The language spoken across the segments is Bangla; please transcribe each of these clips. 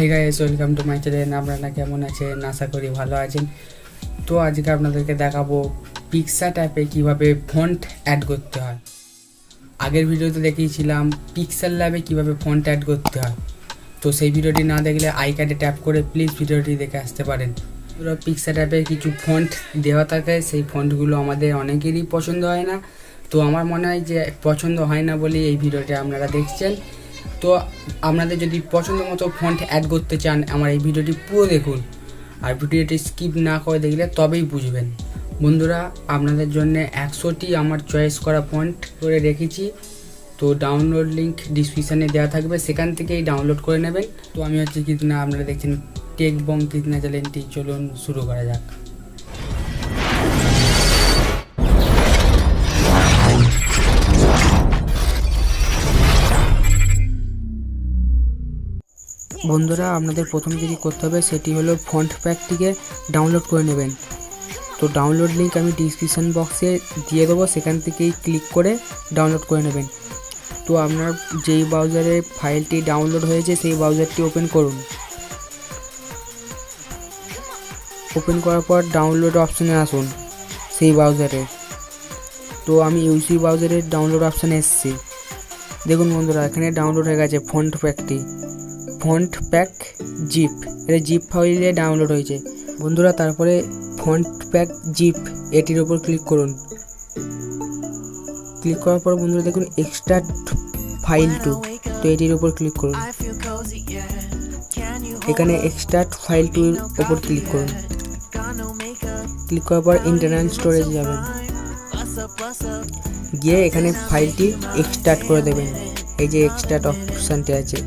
Hi guys, welcome to my channel. আপনারা কেমন আছেন? আশা করি ভালো আছেন। তো আজকে আপনাদেরকে দেখাবো পিক্সার্ট অ্যাপে কীভাবে ফন্ট অ্যাড করতে হয়। আগের ভিডিওতে দেখিয়েছিলাম পিক্সেল ল্যাবে কীভাবে ফন্ট অ্যাড করতে হয়। তো সেই ভিডিওটি না দেখলে আই কার্ডে ট্যাপ করে প্লিজ ভিডিওটি দেখে আসতে পারেন। পুরো পিক্সার্ট অ্যাপে কিছু ফন্ট দেওয়া থাকে, সেই ফন্টগুলো আমাদের অনেকেরই পছন্দ হয় না। তো আমার মনে হয় যে পছন্দ হয় না বলেই এই ভিডিওটা আপনারা দেখছেন। তো আপনাদের যদি পছন্দ মতো ফন্ট অ্যাড করতে চান, আমার এই ভিডিওটি পুরো দেখুন, আর ভিডিওটি স্কিপ না করে দেখলে তবেই বুঝবেন। বন্ধুরা, আপনাদের জন্য 100টি আমার চয়েস করা ফন্ট করে রেখেছি। তো ডাউনলোড লিঙ্ক ডিসক্রিপশানে দেওয়া থাকবে, সেখান থেকেই ডাউনলোড করে নেবেন। তো আমি হচ্ছে কৃষ্ণা, আপনারা দেখছেন টেক বং কৃষ্ণা চ্যানেলটি। চলুন শুরু করা যাক। বন্ধুরা, আপনাদের প্রথমে যেটি করতে হবে সেটি হলো ফন্ট প্যাকটিকে ডাউনলোড করে নেবেন। তো ডাউনলোড লিঙ্ক আমি ডিসক্রিপশান বক্সে দিয়ে দেবো, সেখান থেকেই ক্লিক করে ডাউনলোড করে নেবেন। তো আপনার যেই ব্রাউজারে ফাইলটি ডাউনলোড হয়েছে সেই ব্রাউজারটি ওপেন করুন। ওপেন করার পর ডাউনলোড অপশানে আসুন সেই ব্রাউজারে। তো আমি ইউসি ব্রাউজারের ডাউনলোড অপশানে এসেছি। দেখুন বন্ধুরা, এখানে ডাউনলোড হয়ে গেছে ফন্ট প্যাকটি, ফন্ট প্যাক জিপ। এটা জিপ ফাইলে ডাউনলোড হয়েছে বন্ধুরা। তারপরে ফন্ট প্যাক জিপ এটির উপর ক্লিক করুন। ক্লিক করার পর বন্ধুরা দেখুন এক্সট্রাক্ট ফাইল টু, তো এটির উপর ক্লিক করুন। এখানে এক্সট্রাক্ট ফাইল টুর উপর ক্লিক করুন। ক্লিক করার পর ইন্টারনাল স্টোরেজ যাবেন, গিয়ে এখানে ফাইলটি এক্সট্রাক্ট করে দেবেন। এই যে এক্সট্রাক্ট অপশানটি আছে,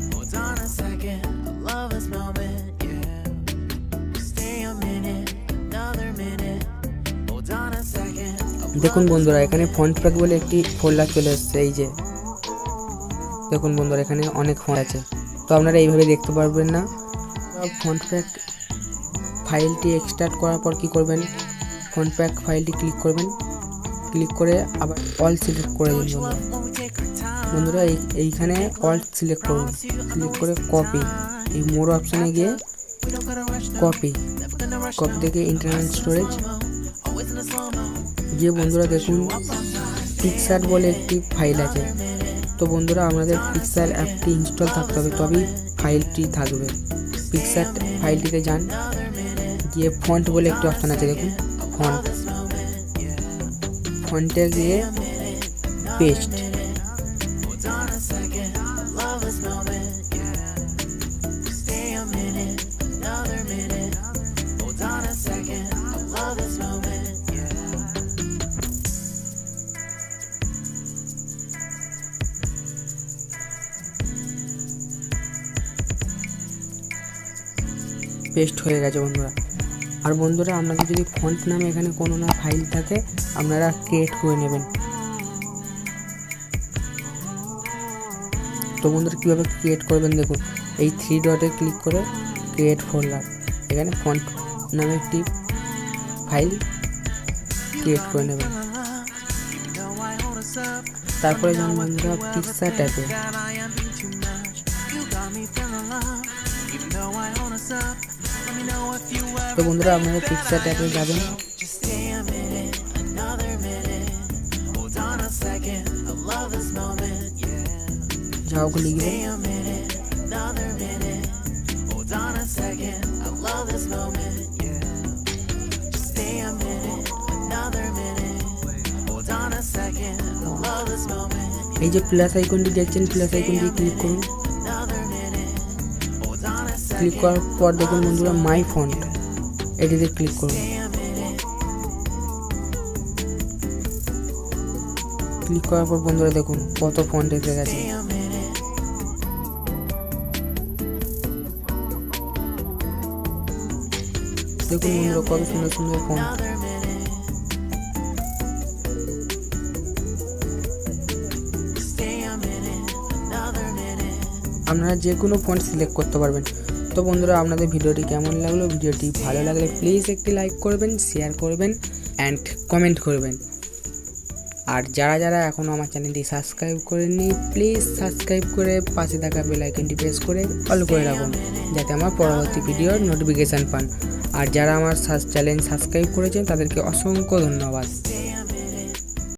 দেখুন বন্ধুরা এখানে ফন্ট প্যাক বলে একটি ফোল্ডার চলে এসেছে। এই যে দেখুন বন্ধুরা, এখানে অনেক ফন্ট আছে। তো আপনারা এইভাবে দেখতে পারবেন না। ফন্ট প্যাক ফাইলটি এক্সট্রাক্ট করার পর কি করবেন, ফন্ট প্যাক ফাইলটি ক্লিক করবেন। ক্লিক করে আবার অল সিলেক্ট করে দিন বন্ধুরা। এইখানে অল সিলেক্ট করুন। সিলেক্ট করে কপি, এই মোর অপশানে গিয়ে কপি থেকে ইন্টারনাল স্টোরেজ গিয়ে বন্ধুরা দেখুন পিক্সার্ট বলে একটি ফাইল আছে। তো বন্ধুরা, আপনাদের পিক্সার্ট অ্যাপটি ইনস্টল থাকতে হবে, তবেই ফাইলটি থাকবে। পিক্সার্ট ফাইলটিতে যান, গিয়ে ফন্ট বলে একটি অপশান আছে, দেখুন ফন্টে গিয়ে পেস্ট। পেস্ট হয়ে গেছে বন্ধুরা। আর বন্ধুরা, আপনাদের যদি ফন্ট নামে এখানে কোনো না ফাইল থাকে, আপনারা ক্রিয়েট করে নেবেন। তো বন্ধুরা কীভাবে ক্রিয়েট করবেন দেখুন, এই 3 ডটে ক্লিক করে ক্রিয়েট ফোল্ডার, এখানে ফন্ট নামে একটি ফাইল ক্রিয়েট করে নেবেন। তারপরে যান বন্ধুরা পিক্সার্ট অ্যাপে। তো বন্ধুরা, আপনারা পিক্সার্ট অ্যাপে যাবেন। যাও লিখবে, এই যে প্লাস আইকনটি দেখছেন, প্লাস আইকনটি ক্লিক করুন। ক্লিক করার পর দেখুন বন্ধুরা মাই ফন্ট, এটিতে ক্লিক করুন। ক্লিক করার পর বন্ধুরা দেখুন কত ফন্ট এসে গেছে। দেখুন বন্ধুরা কত সুন্দর সুন্দর ফন্ট। আপনারা যে কোনো ফন্ট সিলেক্ট করতে পারবেন। তো বন্ধুরা, আপনাদের ভিডিওটি কেমন লাগলো? ভিডিওটি ভালো লাগলে প্লিজ একটি লাইক করবেন, শেয়ার করবেন অ্যান্ড কমেন্ট করবেন। আর যারা যারা এখনও আমার চ্যানেলটি সাবস্ক্রাইব করেননি, প্লিজ সাবস্ক্রাইব করে পাশে থাকা বেল আইকনটি প্রেস করে অল করে রাখুন, যাতে আমার পরবর্তী ভিডিওর নোটিফিকেশান পান। আর যারা আমার চ্যানেল সাবস্ক্রাইব করেছেন তাদেরকে অসংখ্য ধন্যবাদ।